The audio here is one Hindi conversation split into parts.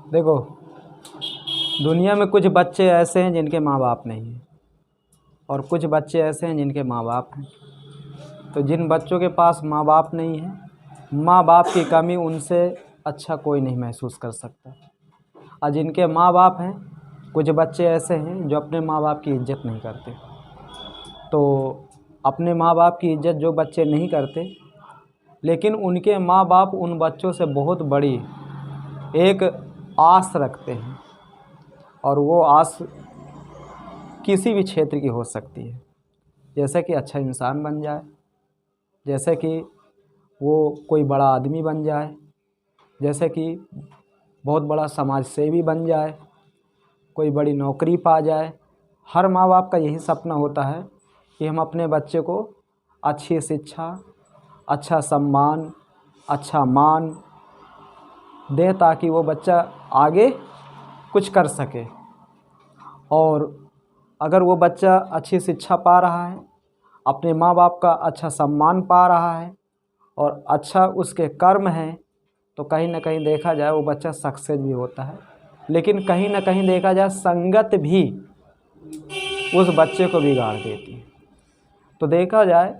देखो, दुनिया में कुछ बच्चे ऐसे हैं जिनके माँ बाप नहीं हैं और कुछ बच्चे ऐसे हैं जिनके माँ बाप हैं। तो जिन बच्चों के पास माँ बाप नहीं है, माँ बाप की कमी उनसे अच्छा कोई नहीं महसूस कर सकता। और जिनके माँ बाप हैं, कुछ बच्चे ऐसे हैं जो अपने माँ बाप की इज्जत नहीं करते। तो अपने माँ बाप की इज्जत जो बच्चे नहीं करते, लेकिन उनके माँ बाप उन बच्चों से बहुत बड़ी एक आस रखते हैं, और वो आस किसी भी क्षेत्र की हो सकती है। जैसे कि अच्छा इंसान बन जाए, जैसे कि वो कोई बड़ा आदमी बन जाए, जैसे कि बहुत बड़ा समाज सेवी बन जाए, कोई बड़ी नौकरी पा जाए। हर माँ बाप का यही सपना होता है कि हम अपने बच्चे को अच्छी शिक्षा, अच्छा सम्मान, अच्छा मान दें ताकि वो बच्चा आगे कुछ कर सके। और अगर वो बच्चा अच्छी शिक्षा पा रहा है, अपने माँ बाप का अच्छा सम्मान पा रहा है और अच्छा उसके कर्म हैं, तो कहीं ना कहीं देखा जाए वो बच्चा सक्सेस भी होता है। लेकिन कहीं ना कहीं देखा जाए संगत भी उस बच्चे को बिगाड़ देती है। तो देखा जाए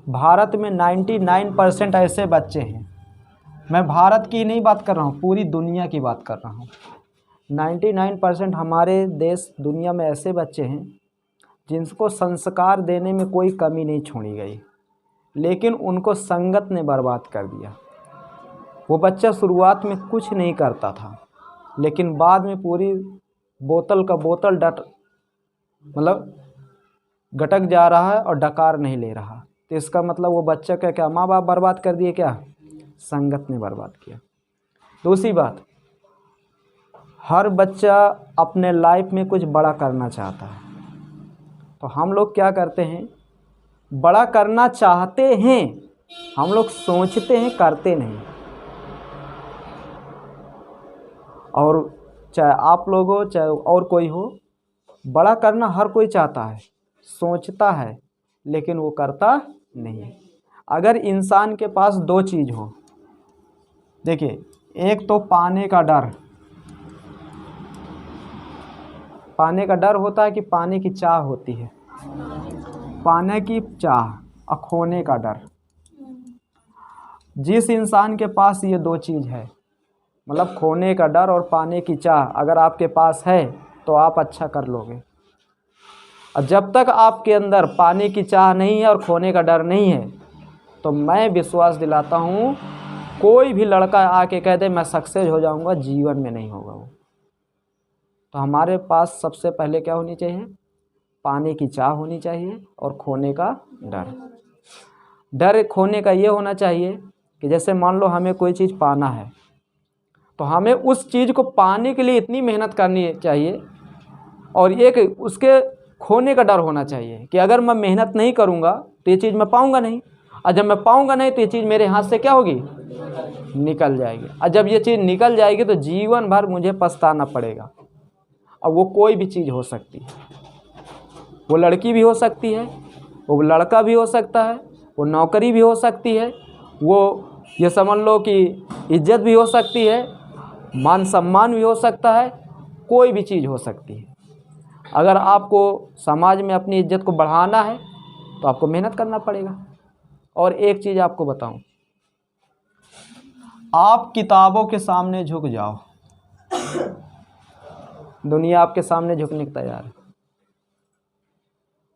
भारत में 99% ऐसे बच्चे हैं, मैं भारत की नहीं बात कर रहा हूँ, पूरी दुनिया की बात कर रहा हूँ। 99% हमारे देश दुनिया में ऐसे बच्चे हैं जिनको संस्कार देने में कोई कमी नहीं छोड़ी गई, लेकिन उनको संगत ने बर्बाद कर दिया। वो बच्चा शुरुआत में कुछ नहीं करता था, लेकिन बाद में पूरी बोतल का बोतल गटक जा रहा है और डकार नहीं ले रहा। तो इसका मतलब वो बच्चा का क्या माँ बाप बर्बाद कर दिए, क्या संगत ने बर्बाद किया। दूसरी बात, हर बच्चा अपने लाइफ में कुछ बड़ा करना चाहता है। तो हम लोग क्या करते हैं, बड़ा करना चाहते हैं, हम लोग सोचते हैं, करते नहीं। और चाहे आप लोग हो चाहे और कोई हो, बड़ा करना हर कोई चाहता है, सोचता है, लेकिन वो करता नहीं है। अगर इंसान के पास दो चीज़ हो, देखिए, एक तो पाने का डर, पाने का डर होता है कि पाने की चाह होती है, पाने की चाह और खोने का डर। जिस इंसान के पास ये दो चीज़ है, मतलब खोने का डर और पाने की चाह, अगर आपके पास है तो आप अच्छा कर लोगे। और जब तक आपके अंदर पाने की चाह नहीं है और खोने का डर नहीं है, तो मैं विश्वास दिलाता हूँ कोई भी लड़का आके कह दे मैं सक्सेस हो जाऊँगा, जीवन में नहीं होगा वो। तो हमारे पास सबसे पहले क्या होनी चाहिए, पाने की चाह होनी चाहिए और खोने का डर। डर खोने का ये होना चाहिए कि जैसे मान लो हमें कोई चीज़ पाना है, तो हमें उस चीज़ को पाने के लिए इतनी मेहनत करनी चाहिए, और एक उसके खोने का डर होना चाहिए कि अगर मैं मेहनत नहीं करूँगा तो ये चीज़ मैं पाऊँगा नहीं, और जब मैं पाऊँगा नहीं तो ये चीज़ मेरे हाथ से क्या होगी, निकल जाएगी। और जब ये चीज़ निकल जाएगी तो जीवन भर मुझे पछताना पड़ेगा। और वो कोई भी चीज़ हो सकती है, वो लड़की भी हो सकती है, वो लड़का भी हो सकता है, वो नौकरी भी हो सकती है, वो ये समझ लो कि इज्जत भी हो सकती है, मान सम्मान भी हो सकता है, कोई भी चीज़ हो सकती है। अगर आपको समाज में अपनी इज्जत को बढ़ाना है तो आपको मेहनत करना पड़ेगा। और एक चीज़ आपको बताऊं, आप किताबों के सामने झुक जाओ, दुनिया आपके सामने झुकने को तैयार है।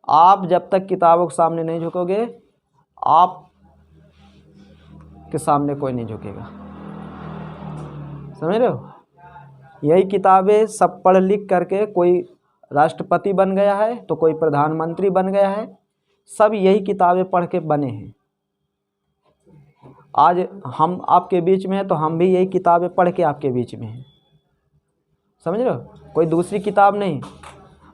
आप जब तक किताबों के सामने नहीं झुकोगे, आप के सामने कोई नहीं झुकेगा। समझ रहे हो? यही किताबें सब पढ़ लिख करके कोई राष्ट्रपति बन गया है तो कोई प्रधानमंत्री बन गया है, सब यही किताबें पढ़ के बने हैं। आज हम आपके बीच में हैं तो हम भी यही किताबें पढ़ के आपके बीच में हैं। समझ रहे हो? कोई दूसरी किताब नहीं।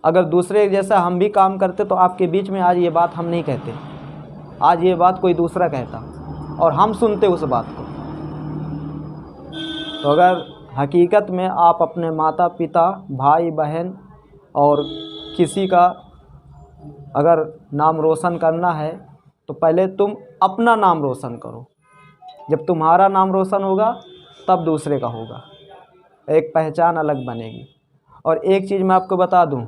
अगर दूसरे जैसा हम भी काम करते तो आपके बीच में आज ये बात हम नहीं कहते, आज ये बात कोई दूसरा कहता और हम सुनते उस बात को। तो अगर हकीकत में आप अपने माता पिता, भाई बहन और किसी का अगर नाम रोशन करना है तो पहले तुम अपना नाम रोशन करो। जब तुम्हारा नाम रोशन होगा तब दूसरे का होगा। एक पहचान अलग बनेगी। और एक चीज़ मैं आपको बता दूं,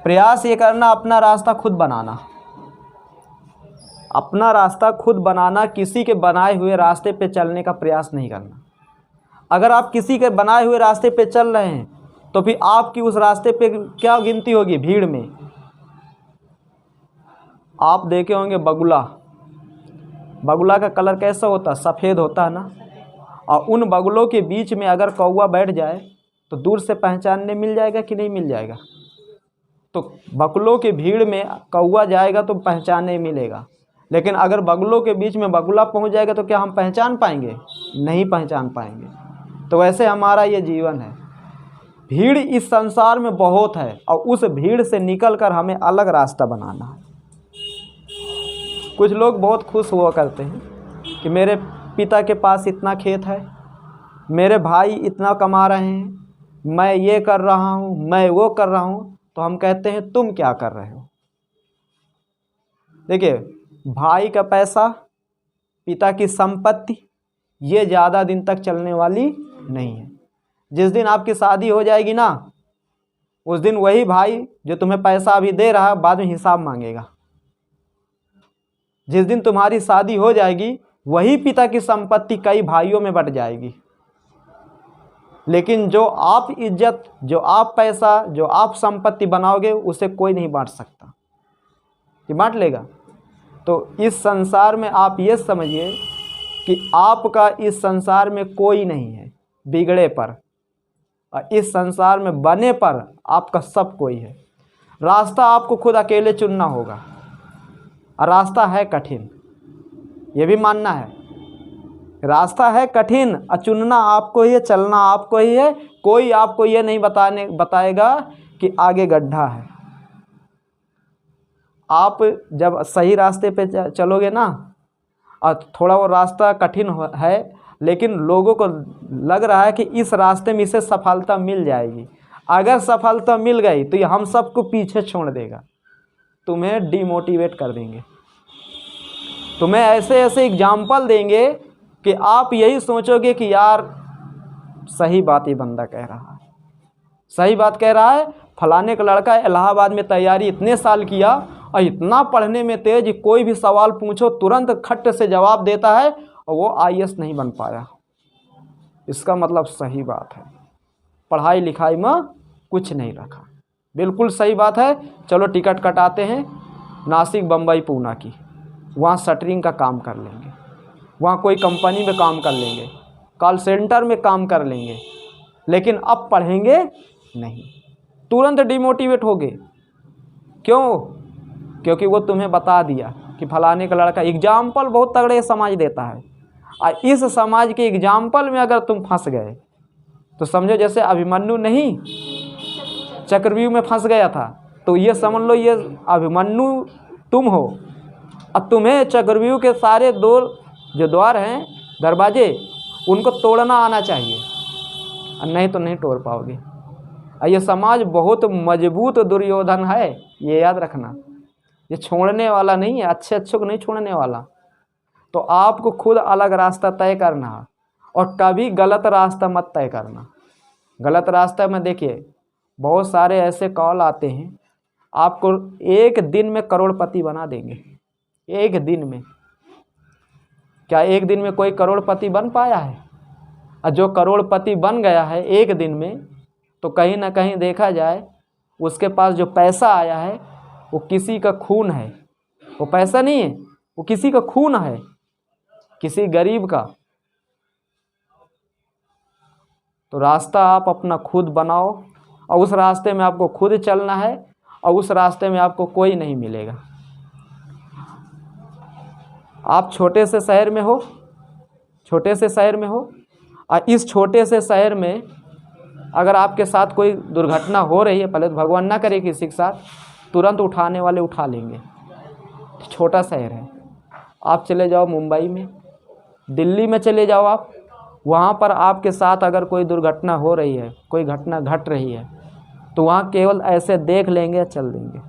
प्रयास ये करना अपना रास्ता खुद बनाना, अपना रास्ता खुद बनाना, किसी के बनाए हुए रास्ते पे चलने का प्रयास नहीं करना। अगर आप किसी के बनाए हुए रास्ते पे चल रहे हैं तो फिर आपकी उस रास्ते पे क्या गिनती होगी? भीड़ में। आप देखे होंगे बगुला, बगुला का कलर कैसा होता है? सफ़ेद होता है ना। और उन बगुलों के बीच में अगर कौवा बैठ जाए तो दूर से पहचानने मिल जाएगा कि नहीं मिल जाएगा? तो बगुलों के भीड़ में कौवा जाएगा तो पहचानने मिलेगा, लेकिन अगर बगुलों के बीच में बगुला पहुंच जाएगा तो क्या हम पहचान पाएंगे? नहीं पहचान पाएंगे। तो वैसे हमारा ये जीवन है, भीड़ इस संसार में बहुत है और उस भीड़ से निकलकर हमें अलग रास्ता बनाना है। कुछ लोग बहुत खुश हुआ करते हैं कि मेरे पिता के पास इतना खेत है, मेरे भाई इतना कमा रहे हैं, मैं ये कर रहा हूँ, मैं वो कर रहा हूँ। तो हम कहते हैं तुम क्या कर रहे हो? देखिए, भाई का पैसा, पिता की संपत्ति, ये ज़्यादा दिन तक चलने वाली नहीं है। जिस दिन आपकी शादी हो जाएगी ना, उस दिन वही भाई जो तुम्हें पैसा अभी दे रहा है बाद में हिसाब मांगेगा। जिस दिन तुम्हारी शादी हो जाएगी वही पिता की संपत्ति कई भाइयों में बंट जाएगी। लेकिन जो आप इज्जत, जो आप पैसा, जो आप संपत्ति बनाओगे उसे कोई नहीं बांट सकता, ये बांट लेगा। तो इस संसार में आप ये समझिए कि आपका इस संसार में कोई नहीं है बिगड़े पर, और इस संसार में बने पर आपका सब कोई है। रास्ता आपको खुद अकेले चुनना होगा, और रास्ता है कठिन, ये भी मानना है। रास्ता है कठिन और चुनना आपको ही है, चलना आपको ही है। कोई आपको ये नहीं बताएगा कि आगे गड्ढा है। आप जब सही रास्ते पे चलोगे ना, और थोड़ा वो रास्ता कठिन है, लेकिन लोगों को लग रहा है कि इस रास्ते में इसे सफलता मिल जाएगी। अगर सफलता मिल गई तो ये हम सबको पीछे छोड़ देगा, तुम्हें डिमोटिवेट कर देंगे, तुम्हें ऐसे ऐसे एग्जाम्पल देंगे कि आप यही सोचोगे कि यार सही बात ये बंदा कह रहा है, सही बात कह रहा है। फलाने का लड़का इलाहाबाद में तैयारी इतने साल किया और इतना पढ़ने में तेज, कोई भी सवाल पूछो तुरंत खट से जवाब देता है, और वो IAS नहीं बन पाया। इसका मतलब सही बात है, पढ़ाई लिखाई में कुछ नहीं रखा। बिल्कुल सही बात है। चलो टिकट कटाते हैं नासिक, बम्बई, पूना की, वहाँ शटरिंग का काम कर लेंगे, वहाँ कोई कंपनी में काम कर लेंगे, कॉल सेंटर में काम कर लेंगे, लेकिन अब पढ़ेंगे नहीं। तुरंत डिमोटिवेट हो गए। क्यों? क्योंकि वो तुम्हें बता दिया कि फलाने का लड़का। एग्जाम्पल बहुत तगड़े समाज देता है, और इस समाज के एग्जाम्पल में अगर तुम फंस गए तो समझो जैसे अभिमन्यु नहीं चक्रव्यूह में फंस गया था, तो ये समझ लो ये अभिमन्यु तुम हो, अब तुम्हें चक्रव्यूह के सारे जो द्वार हैं, दरवाजे, उनको तोड़ना आना चाहिए, और नहीं तो नहीं तोड़ पाओगे। और ये समाज बहुत मजबूत दुर्योधन है, ये याद रखना। ये छोड़ने वाला नहीं है, अच्छे अच्छे को नहीं छोड़ने वाला। तो आपको खुद अलग रास्ता तय करना है, और कभी गलत रास्ता मत तय करना। गलत रास्ता में देखिए बहुत सारे ऐसे कॉल आते हैं, आपको एक दिन में करोड़पति बना देंगे। एक दिन में, क्या एक दिन में कोई करोड़पति बन पाया है? और जो करोड़पति बन गया है एक दिन में, तो कहीं ना कहीं देखा जाए उसके पास जो पैसा आया है वो किसी का खून है। वो पैसा नहीं है, वो किसी का खून है, किसी गरीब का। तो रास्ता आप अपना खुद बनाओ, और उस रास्ते में आपको खुद चलना है, और उस रास्ते में आपको कोई नहीं मिलेगा। आप छोटे से शहर में हो, छोटे से शहर में हो, और इस छोटे से शहर में अगर आपके साथ कोई दुर्घटना हो रही है, पहले तो भगवान ना करे किसी के साथ, तुरंत उठाने वाले उठा लेंगे। छोटा शहर है। आप चले जाओ मुंबई में, दिल्ली में चले जाओ आप, वहाँ पर आपके साथ अगर कोई दुर्घटना हो रही है, कोई घटना घट रही है, तो वहाँ केवल ऐसे देख लेंगे, चल देंगे।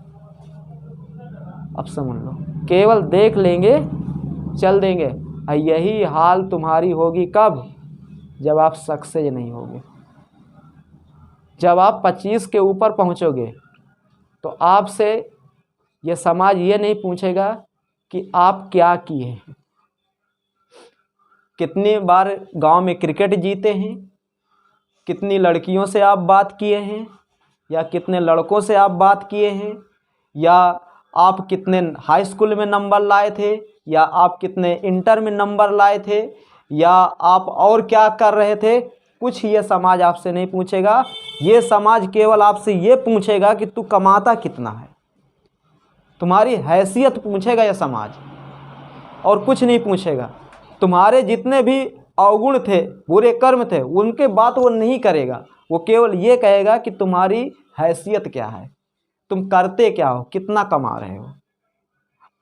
अब समझ लो, केवल देख लेंगे, चल देंगे। और यही हाल तुम्हारी होगी कब? जब आप सक्सेस नहीं होगे। जब आप 25 के ऊपर पहुंचोगे तो आपसे ये समाज ये नहीं पूछेगा कि आप क्या किए हैं, कितनी बार गांव में क्रिकेट जीते हैं, कितनी लड़कियों से आप बात किए हैं, या कितने लड़कों से आप बात किए हैं, या आप कितने हाई स्कूल में नंबर लाए थे, या आप कितने इंटर में नंबर लाए थे, या आप और क्या कर रहे थे। कुछ ये समाज आपसे नहीं पूछेगा। ये समाज केवल आपसे ये पूछेगा कि तू कमाता कितना है, तुम्हारी हैसियत पूछेगा यह समाज, और कुछ नहीं पूछेगा। तुम्हारे जितने भी अवगुण थे, बुरे कर्म थे, उनके बात वो नहीं करेगा। वो केवल ये कहेगा कि तुम्हारी हैसियत क्या है, तुम करते क्या हो, कितना कमा रहे हो।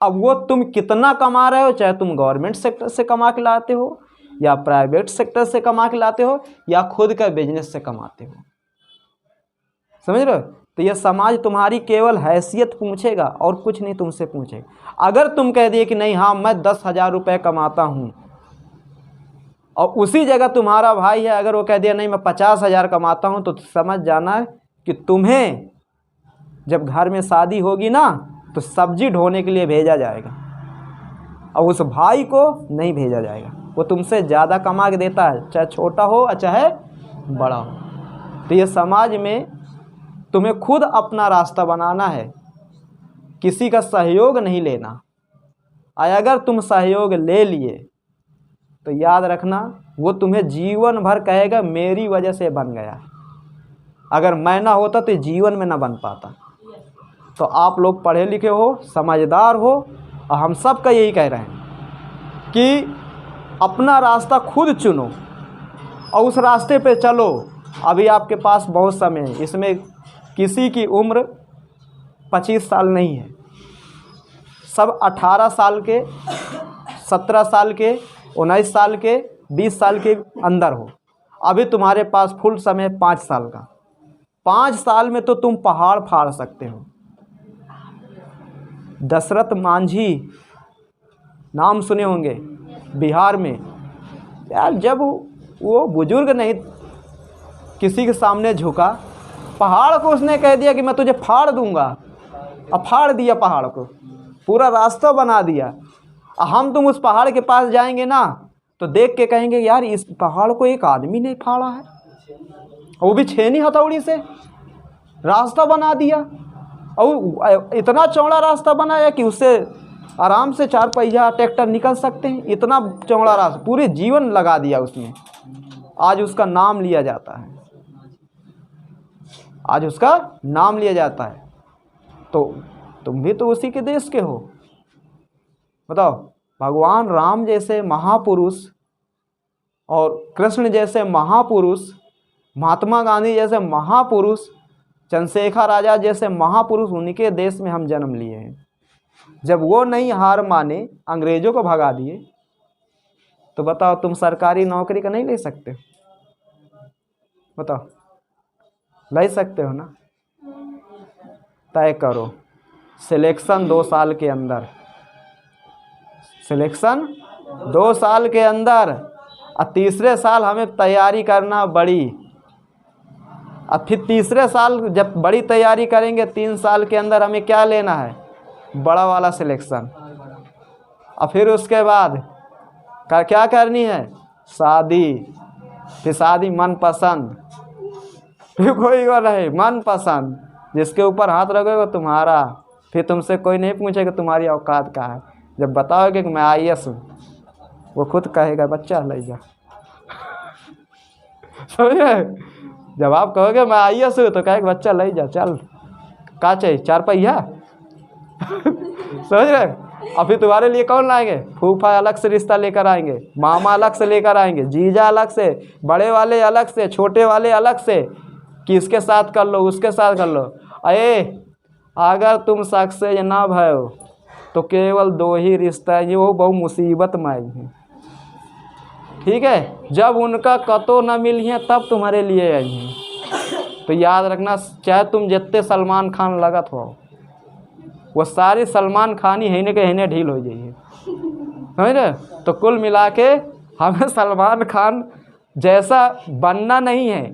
अब वो तुम कितना कमा रहे हो, चाहे तुम गवर्नमेंट सेक्टर से कमा के लाते हो, या प्राइवेट सेक्टर से कमा के लाते हो, या खुद का बिजनेस से कमाते हो, समझ रहे हो। तो यह समाज तुम्हारी केवल हैसियत पूछेगा और कुछ नहीं तुमसे पूछेगा। अगर तुम कह दिए कि नहीं, हाँ मैं 10,000 रुपये कमाता हूँ, और उसी जगह तुम्हारा भाई है, अगर वो कह दिया नहीं मैं 50,000 कमाता हूँ, तो समझ जाना कि तुम्हें जब घर में शादी होगी ना, तो सब्जी ढोने के लिए भेजा जाएगा, और उस भाई को नहीं भेजा जाएगा। वो तुमसे ज़्यादा कमा के देता है, चाहे छोटा हो और चाहे बड़ा हो। तो ये समाज में तुम्हें खुद अपना रास्ता बनाना है, किसी का सहयोग नहीं लेना। अगर तुम सहयोग ले लिए तो याद रखना, वो तुम्हें जीवन भर कहेगा मेरी वजह से बन गया, अगर मैं ना होता तो जीवन में ना बन पाता। तो आप लोग पढ़े लिखे हो, समझदार हो, और हम सब का यही कह रहे हैं कि अपना रास्ता खुद चुनो और उस रास्ते पे चलो। अभी आपके पास बहुत समय है, इसमें किसी की उम्र 25 साल नहीं है, सब 18 साल के, 17 साल के, 19 साल के, 20 साल के अंदर हो। अभी तुम्हारे पास फुल समय 5 साल का। 5 साल में तो तुम पहाड़ फाड़ सकते हो। दशरथ मांझी नाम सुने होंगे, बिहार में। यार जब वो बुजुर्ग नहीं किसी के सामने झुका, पहाड़ को उसने कह दिया कि मैं तुझे फाड़ दूंगा, अब फाड़ दिया पहाड़ को, पूरा रास्ता बना दिया। हम तुम उस पहाड़ के पास जाएंगे ना, तो देख के कहेंगे यार इस पहाड़ को एक आदमी ने फाड़ा है, वो भी छेनी हथौड़ी से रास्ता बना दिया। और इतना चौड़ा रास्ता बनाया कि उससे आराम से 4 पहिया ट्रैक्टर निकल सकते हैं। इतना चौड़ा रास्ता, पूरे जीवन लगा दिया उसने। आज उसका नाम लिया जाता है, आज उसका नाम लिया जाता है। तो तुम भी तो उसी के देश के हो। बताओ, भगवान राम जैसे महापुरुष और कृष्ण जैसे महापुरुष, महात्मा गांधी जैसे महापुरुष, चंद्रशेखर आज़ाद जैसे महापुरुष, उनके देश में हम जन्म लिए हैं। जब वो नहीं हार माने, अंग्रेज़ों को भगा दिए, तो बताओ तुम सरकारी नौकरी का नहीं ले सकते? बताओ, ले सकते हो ना? तय करो सिलेक्शन 2 साल के अंदर, सिलेक्शन 2 साल के अंदर, और तीसरे साल हमें तैयारी करना बड़ी। अब फिर तीसरे साल जब बड़ी तैयारी करेंगे, 3 साल के अंदर हमें क्या लेना है? बड़ा वाला सिलेक्शन। और फिर उसके बाद क्या करनी है? शादी। फिर शादी मनपसंद, फिर कोई और रहे मनपसंद, जिसके ऊपर हाथ रखोगे तुम्हारा। फिर तुमसे कोई नहीं पूछेगा तुम्हारी औकात क्या है। जब बताओगे कि मैं IAS हूँ, वो खुद कहेगा बच्चा ले जा। समझे? जब आप कहोगे मैं IAS हूँ, तो कहेगा बच्चा ले जा, चल का चाहिए 4 पहिया। समझ रहे? अभी तुम्हारे लिए कौन लाएंगे? फूफा अलग से रिश्ता लेकर आएंगे, मामा अलग से लेकर आएंगे, जीजा अलग से, बड़े वाले अलग से, छोटे वाले अलग से, कि इसके साथ कर लो, उसके साथ कर लो। अरे अगर तुम सक्सेस ना भयो तो केवल 2 ही रिश्ता है, वो बहुत मुसीबत में आई है। ठीक है, जब उनका कतो न मिलिए तब तुम्हारे लिए आई है। तो याद रखना, चाहे तुम जितने सलमान खान लगत हो, वो सारी सलमान खान ही हैने के हैने ढील हो जाइए, समझ रहे? तो कुल मिला के हमें सलमान खान जैसा बनना नहीं है,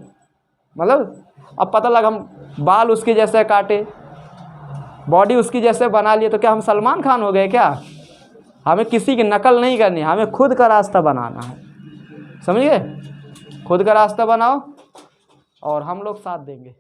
मतलब अब पता लगा हम बाल उसके जैसे काटे, बॉडी उसकी जैसे बना लिए, तो क्या हम सलमान खान हो गए क्या? हमें किसी की नकल नहीं करनी, हमें खुद का रास्ता बनाना है, समझ गए? खुद का रास्ता बनाओ और हम लोग साथ देंगे।